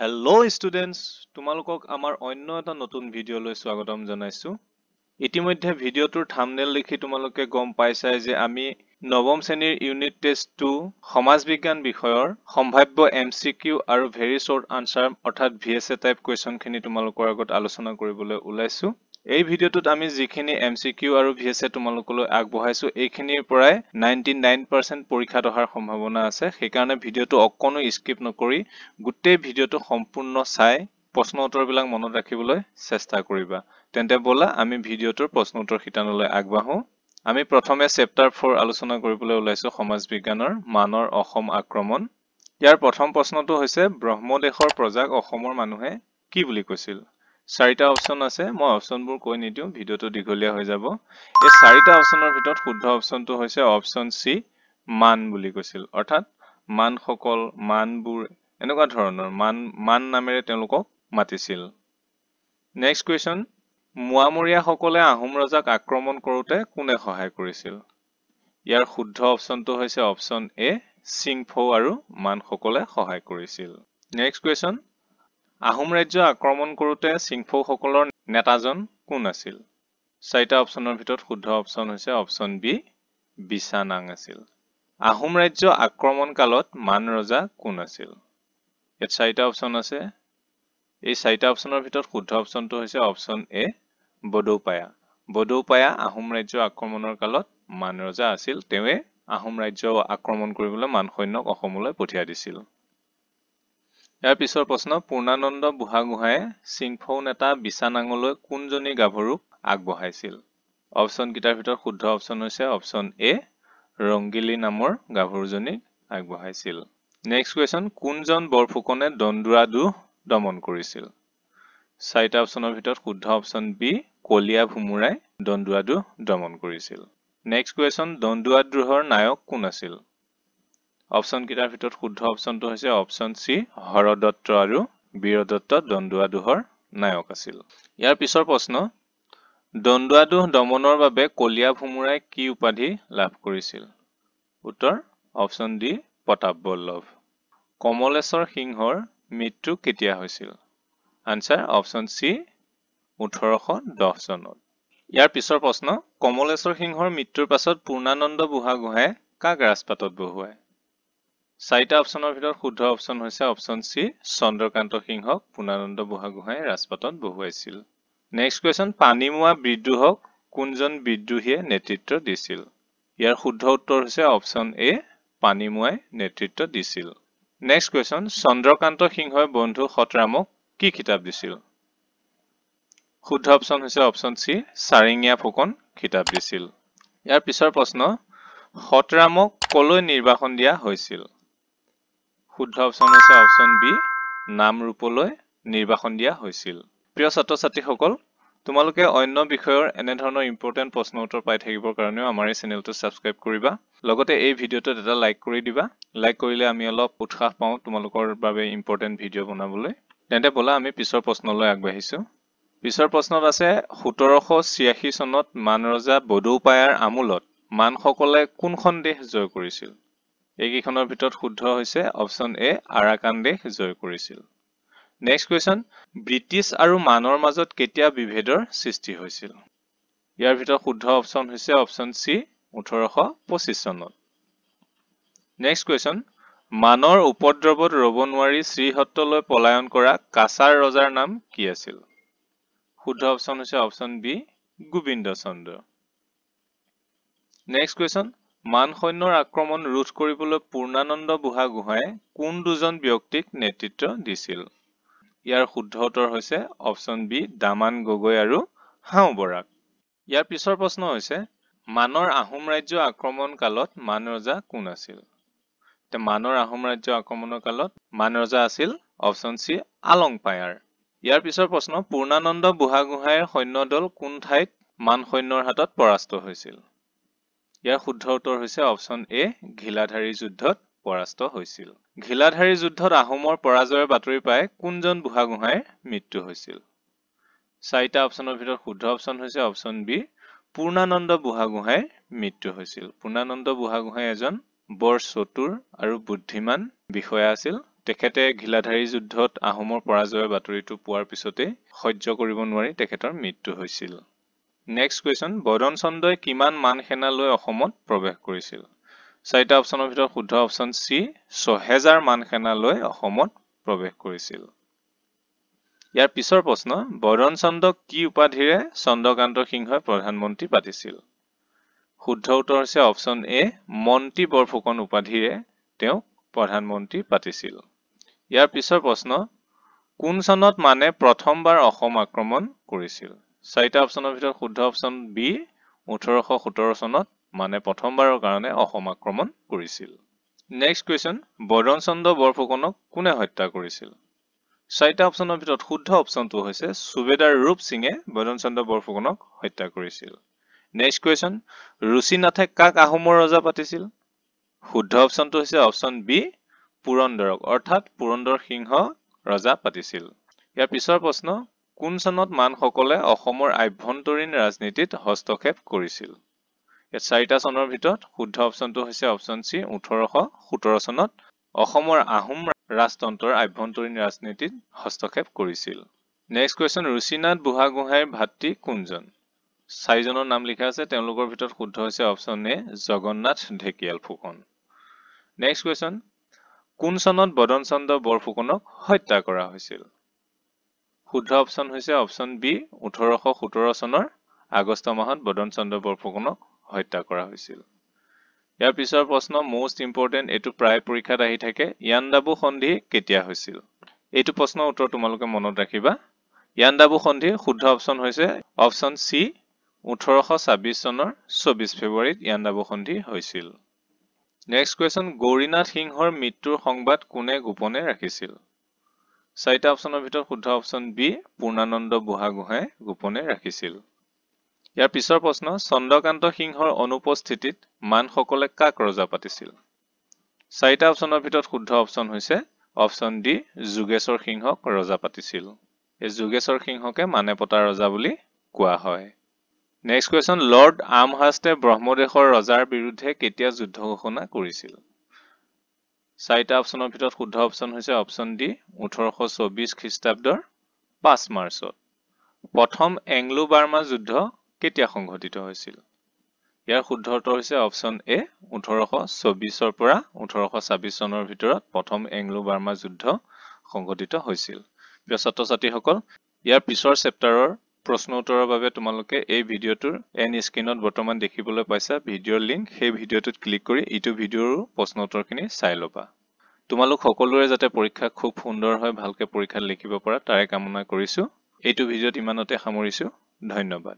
Hello students, তোমালোকক আমাৰ অন্য এটা নতুন ভিডিঅ'লৈ স্বাগতম জনাইছো। ইতিমধ্যে ভিডিঅ'টোৰ থাম্বনেল দেখি তোমালোকে গম পাইছাই যে আমি নৱম শ্ৰেণীৰ ইউনিট টেষ্ট 2 সমাজ বিজ্ঞান বিষয়ৰ সম্ভাৱ্য এমচিকিউ আৰু ভেৰি শৰ্ট আনসাৰ অৰ্থাৎ ভিএছএ টাইপ কোৱেশ্চনখিনি তোমালোকৰ আগত আলোচনা কৰিবলৈ ওলাইছো। এই ভিডিঅ'টোত আমি যিখিনি এমচিকিউ আৰু ভিএছএ তোমালোকলৈ আগবঢ়াইছো এইখিনিৰ পৰাই 99% পৰীক্ষাত অহাৰ সম্ভাৱনা আছে। সেইকাৰণে ভিডিঅ'টো অকণো স্কিপ নকৰি গোটেই ভিডিঅ'টো সম্পূৰ্ণ চাই প্ৰশ্ন উত্তৰবিলাক মনত ৰাখিবলৈ চেষ্টা কৰিবা। তেন্তে বলা আমি ভিডিঅ'টোৰ প্ৰশ্ন উত্তৰ শিতানলৈ আগবাঢ়ো। আমি প্ৰথমে চেপ্টাৰ 4 আলোচনা কৰিবলৈ ওলাইছো সমাজ বিজ্ঞানৰ মানৰ অসম আক্ৰমণ। ইয়াৰ প্ৰথম প্ৰশ্নটো হৈছে ব্ৰহ্মদেশৰ প্ৰজাক অসমৰ মানুহে কি বুলি কৈছিল? চাৰিটা অপচন আছে, মই অপচনবোৰ কৈ নিদিওঁ, ভিডিঅ'টো দীঘলীয়া হৈ যাব। এই চাৰিটা অপচনৰ ভিতৰত শুদ্ধ অপচনটো হৈছে অপচন সি, মান বুলি কৈছিল। অৰ্থাৎ মানসকল, মানবোৰ এনেকুৱা ধৰণৰ মান নামেৰে তেওঁলোকক মাতিছিল। নেক্সট কুৱেশ্যন, মোৱামৰীয়াসকলে আহোম ৰজাক আক্ৰমণ কৰোঁতে কোনে সহায় কৰিছিল? ইয়াৰ শুদ্ধ অপচনটো হৈছে অপচন এ, চিংফৌ আৰু মানসকলে সহায় কৰিছিল। নেক্সট কুৱেশ্যন, আহোম ৰাজ্য আক্ৰমণ কৰোঁতে চিংফৌসকলৰ নেতাজন কোন আছিল? চাৰিটা অপচনৰ ভিতৰত শুদ্ধ অপচন হৈছে অপচন বি, বিছানাং আছিল। আহোম ৰাজ্য আক্ৰমণ কালত মান ৰজা কোন আছিল? ইয়াত চাৰিটা অপচন আছে। এই চাৰিটা অপচনৰ ভিতৰত শুদ্ধ অপচনটো হৈছে অপচন এ, বডৌপায়া। বডৌপায়া আহোম ৰাজ্য আক্ৰমণৰ কালত মান ৰজা আছিল। তেওঁৱে আহোম ৰাজ্য আক্ৰমণ কৰিবলৈ মান সৈন্যক অসমলৈ পঠিয়াই দিছিল। ইয়াৰ পিছৰ প্ৰশ্ন, পূৰ্ণানন্দ বুঢ়াগোহাঁয়ে চিংফৌ নেতা বিছানাঙলৈ কোনজনী গাভৰুক আগবঢ়াইছিল? অপচন কেইটাৰ ভিতৰত শুদ্ধ অপচন হৈছে অপচন এ, ৰংগিলী নামৰ গাভৰুজনীক আগবঢ়াইছিল। নেক্সট কুৱেশ্যন, কোনজন বৰফুকনে দন্দুৰাদোহ দমন কৰিছিল? চাৰিটা অপচনৰ ভিতৰত শুদ্ধ অপচন বি, কলীয়া ভোমোৰাই দন্দুৰাদোহ দমন কৰিছিল। নেক্সট কুৱেশ্যন, দন্দুৰাদোহৰ নায়ক কোন আছিল? অপচন কেইটাৰ ভিতৰত শুদ্ধ অপচনটো হৈছে অপচন চি, হৰদত্ত আৰু বীৰদত্ত দন্দুৰাদোহৰ নায়ক আছিল। ইয়াৰ পিছৰ প্ৰশ্ন, দন্দুৰাদোহ দমনৰ বাবে কলীয়া ভোমোৰাই কি উপাধি লাভ কৰিছিল? উত্তৰ অপচন ডি, প্ৰতাপবল্লভ। কমলেশ্বৰ সিংহৰ মৃত্যু কেতিয়া হৈছিল? আনসাৰ অপচন চি, 1810 চনত। ইয়াৰ পিছৰ প্ৰশ্ন, কমলেশ্বৰ সিংহৰ মৃত্যুৰ পাছত পূৰ্ণানন্দ বুঢ়াগোহাঁয়ে কাক ৰাজপাটত বহুৱায়? চাৰিটা অপচনৰ ভিতৰত শুদ্ধ অপচন হৈছে অপচন চি, চন্দ্ৰকান্ত সিংহক পূৰ্ণানন্দ বুঢ়াগোহাঁয়ে ৰাজপাটত বহুৱাইছিল। নেক্সট কুৱেশ্যন, পানীমোৱা বিদ্ৰোহক কোনজন বিদ্ৰোহীয়ে নেতৃত্ব দিছিল? ইয়াৰ শুদ্ধ উত্তৰ হৈছে অপচন এ, পানীমোৱাই নেতৃত্ব দিছিল। নেক্সট কুৱেশ্যন, চন্দ্ৰকান্ত সিংহই বন্ধু সতৰামক কি খিতাপ দিছিল? শুদ্ধ অপচন হৈছে অপচন চি, চাৰিঙীয়া ফুকন খিতাপ দিছিল। ইয়াৰ পিছৰ প্ৰশ্ন, সতৰামক কলৈ নিৰ্বাসন দিয়া হৈছিল? শুদ্ধ অপচন হৈছে অপচন বি, নামৰূপলৈ নিৰ্বাসন দিয়া হৈছিল। প্ৰিয় ছাত্ৰ ছাত্ৰীসকল, তোমালোকে অন্য বিষয়ৰ এনেধৰণৰ ইম্পৰ্টেণ্ট প্ৰশ্ন উত্তৰ পাই থাকিবৰ কাৰণেও আমাৰ এই চেনেলটো ছাবস্ক্ৰাইব কৰিবা। লগতে এই ভিডিঅ'টোত এটা লাইক কৰি দিবা। লাইক কৰিলে আমি অলপ উৎসাহ পাওঁ তোমালোকৰ বাবে ইম্পৰ্টেণ্ট ভিডিঅ' বনাবলৈ। তেন্তে বলা আমি পিছৰ প্ৰশ্নলৈ আগবাঢ়িছো। পিছৰ প্ৰশ্নত আছে, 1786 চনত মান ৰজা বডৌপায়াৰ আমোলত মানসকলে কোনখন দেশ জয় কৰিছিল? এইকেইখনৰ ভিতৰত শুদ্ধ হৈছে অপচন এ, আৰাকান দেশ জয় কৰিছিল। নেক্সট কুৱেশ্যন, ব্ৰিটিছ আৰু মানৰ মাজত কেতিয়া বিভেদৰ সৃষ্টি হৈছিল? ইয়াৰ ভিতৰত শুদ্ধ অপচন হৈছে অপচন চি, 1825 চনত। নেক্সট কুৱেশ্যন, মানৰ উপদ্ৰৱত ৰ'ব নোৱাৰি শ্ৰীহট্টলৈ পলায়ন কৰা কাছাৰ ৰজাৰ নাম কি আছিল? শুদ্ধ অপচন হৈছে অপচন বি, গোবিন্দ চন্দ্ৰ। নেক্সট কুৱেশ্যন, মান সৈন্যৰ আক্ৰমণ ৰোধ কৰিবলৈ পূৰ্ণানন্দ বুঢ়াগোহাঁয়ে কোন দুজন ব্যক্তিক নেতৃত্ব দিছিল? ইয়াৰ শুদ্ধ উত্তৰ হৈছে অপচন বি, দামান গগৈ আৰু হাও বৰাক। ইয়াৰ পিছৰ প্ৰশ্ন হৈছে, মানৰ আহোম ৰাজ্য আক্ৰমণ কালত মান ৰজা কোন আছিল? মানৰ আহোম ৰাজ্য আক্ৰমণৰ কালত মান ৰজা আছিল অপচন চি, আলংপায়াৰ। ইয়াৰ পিছৰ প্ৰশ্ন, পূৰ্ণানন্দ বুঢ়াগোহাঁইৰ সৈন্যদল কোন ঠাইত মান সৈন্যৰ হাতত পৰাস্ত হৈছিল? ইয়াৰ শুদ্ধ উত্তৰ হৈছে অপচন এ, ঘিলাধাৰী যুদ্ধত পৰাস্ত হৈছিল। ঘিলাধাৰী যুদ্ধত আহোমৰ পৰাজয়ৰ বাতৰি পাই কোনজন বুঢ়াগোহাঁইৰ মৃত্যু হৈছিল? চাৰিটা অপচনৰ ভিতৰত শুদ্ধ অপচন হৈছে অপচন বি, পূৰ্ণানন্দ বুঢ়াগোহাঁইৰ মৃত্যু হৈছিল। পূৰ্ণানন্দ বুঢ়াগোহাঁই এজন বৰ চতুৰ আৰু বুদ্ধিমান বিষয়া আছিল। তেখেতে ঘিলাধাৰী যুদ্ধত আহোমৰ পৰাজয়ৰ বাতৰিটো পোৱাৰ পিছতে সহ্য কৰিব নোৱাৰি তেখেতৰ মৃত্যু হৈছিল। নেক্সট কুৱেশ্যন, বদন চন্দ্ৰই কিমান মান সেনা লৈ অসমত প্ৰৱেশ কৰিছিল? চাৰিটা অপশ্যনৰ ভিতৰত শুদ্ধ অপশ্যন চি ৬০০০ মান সেনা লৈ অসমত প্ৰৱেশ কৰিছিল। ইয়াৰ পিছৰ প্ৰশ্ন, বদন চন্দ্ৰক কি উপাধিৰে চন্দ্ৰকান্ত সিংহই প্ৰধানমন্ত্ৰী পাতিছিল? শুদ্ধ উত্তৰ হৈছে অপশ্যন এ মন্ত্ৰী বৰফুকন উপাধিৰে তেওঁক প্ৰধানমন্ত্ৰী পাতিছিল। ইয়াৰ পিছৰ প্ৰশ্ন, কোন চনত মানে প্ৰথমবাৰ অসম আক্ৰমণ কৰিছিল? চাৰিটা অপশ্যনৰ ভিতৰত শুদ্ধ অপশ্যন বি 1817 চনত মানে প্ৰথমবাৰৰ কাৰণে অসম আক্ৰমণ কৰিছিল। নেক্সট কুৱেশ্যন, বদন চন্দ্ৰ বৰফুকনক কোনে হত্যা কৰিছিল? চাৰিটা অপশ্যনৰ ভিতৰত শুদ্ধ অপশ্যনটো হৈছে সুবেদাৰ ৰূপ সিঙে বদন চন্দ্ৰ বৰফুকনক হত্যা কৰিছিল। নেক্সট কুৱেশ্যন, ৰুচিনাথে কাক আহোমৰ ৰজা পাতিছিল? শুদ্ধ অপশ্যনটো হৈছে অপশ্যন বি পুৰন্দৰক, অৰ্থাৎ পুৰন্দৰ সিংহ ৰজা পাতিছিল। ইয়াৰ পিছৰ প্ৰশ্ন, কোন চনত মানসকলে অসমৰ আভ্যন্তৰীণ ৰাজনীতিত হস্তক্ষেপ কৰিছিল? ইয়াত চাৰিটা চনৰ ভিতৰত শুদ্ধ অপশ্যনটো হৈছে অপশ্যন চি 1817 চনত অসমৰ আহোম ৰাজতন্ত্ৰৰ আভ্যন্তৰীণ ৰাজনীতিত হস্তক্ষেপ কৰিছিল। নেক্সট কুৱেশ্যন, ৰুচিনাথ বুঢ়াগোহাঁইৰ ভাতৃ কোনজন? চাৰিজনৰ নাম লিখা আছে, তেওঁলোকৰ ভিতৰত শুদ্ধ হৈছে option A Jagannath Dhekial Phukan. Next question, কোন চনত বদন চন্দ্ৰ বৰফুকনক হত্যা কৰা হৈছিল? শুদ্ধ অপশ্যন হৈছে অপশ্যন বি 1817 চনৰ আগষ্ট মাহত বদন চন্দ্ৰ বৰফুকনক হত্যা কৰা হৈছিল। ইয়াৰ পিছৰ প্ৰশ্ন মোষ্ট ইম্পৰ্টেণ্ট, এইটো প্ৰায় পৰীক্ষাত আহি থাকে, ইয়াণ্ডাবু সন্ধি কেতিয়া হৈছিল? এইটো প্ৰশ্নৰ উত্তৰ তোমালোকে মনত ৰাখিবা। ইয়াণ্ডাবু সন্ধিৰ শুদ্ধ অপশ্যন হৈছে অপশ্যন চি 1826 চনৰ 24 ফেব্ৰুৱাৰীত ইয়াণ্ডাবু সন্ধি হৈছিল। নেক্সট কুৱেশ্যন, গৌৰীনাথ সিংহৰ মৃত্যুৰ সংবাদ কোনে গোপনে ৰাখিছিল? চাৰিটা অপশ্যনৰ ভিতৰত শুদ্ধ অপশ্যন বি পূৰ্ণানন্দ বুঢ়াগোহাঁই গোপনে ৰাখিছিল। ইয়াৰ পিছৰ প্ৰশ্ন, চন্দ্ৰকান্ত সিংহৰ অনুপস্থিতিত মানসকলে কাক ৰজা পাতিছিল? চাৰিটা অপশ্যনৰ ভিতৰত শুদ্ধ অপশ্যন হৈছে অপশ্যন ডি যোগেশ্বৰ সিংহক ৰজা পাতিছিল। এই যোগেশ্বৰ সিংহকে মানে পতা ৰজা বুলি কোৱা হয়। নেক্সট কুৱেশ্যন, লৰ্ড আমহাৰ্ষ্টে ব্ৰহ্মদেশৰ ৰজাৰ বিৰুদ্ধে কেতিয়া যুদ্ধ ঘোষণা কৰিছিল? চাৰিটা অপশ্যনৰ ভিতৰত শুদ্ধ অপশ্যন হৈছে অপশ্যন ডি 1824 খ্ৰীষ্টাব্দৰ 5 মাৰ্চত। প্ৰথম এংলো বাৰ্মা যুদ্ধ কেতিয়া সংঘটিত হৈছিল? ইয়াৰ শুদ্ধ উত্তৰ হৈছে অপশ্যন এ 1824 পৰা 1826 চনৰ ভিতৰত প্ৰথম এংলো বাৰ্মা যুদ্ধ সংঘটিত হৈছিল। প্ৰিয় ছাত্ৰ ছাত্ৰীসকল, ইয়াৰ পিছৰ চেপ্টাৰৰ প্ৰশ্ন উত্তৰৰ বাবে তোমালোকে এই ভিডিঅ'টোৰ এন স্ক্ৰীনত বৰ্তমান দেখিবলৈ পাইছা ভিডিঅ'ৰ লিংক, সেই ভিডিঅ'টোত ক্লিক কৰি এইটো ভিডিঅ'ৰো প্ৰশ্ন উত্তৰখিনি চাই ল'বা। তোমালোক সকলোৰে যাতে পৰীক্ষা খুব সুন্দৰ হয়, ভালকে পৰীক্ষাত লিখিব পৰা তাৰে কামনা কৰিছো। এইটো ভিডিঅ'ত ইমানতে সামৰিছো। ধন্যবাদ।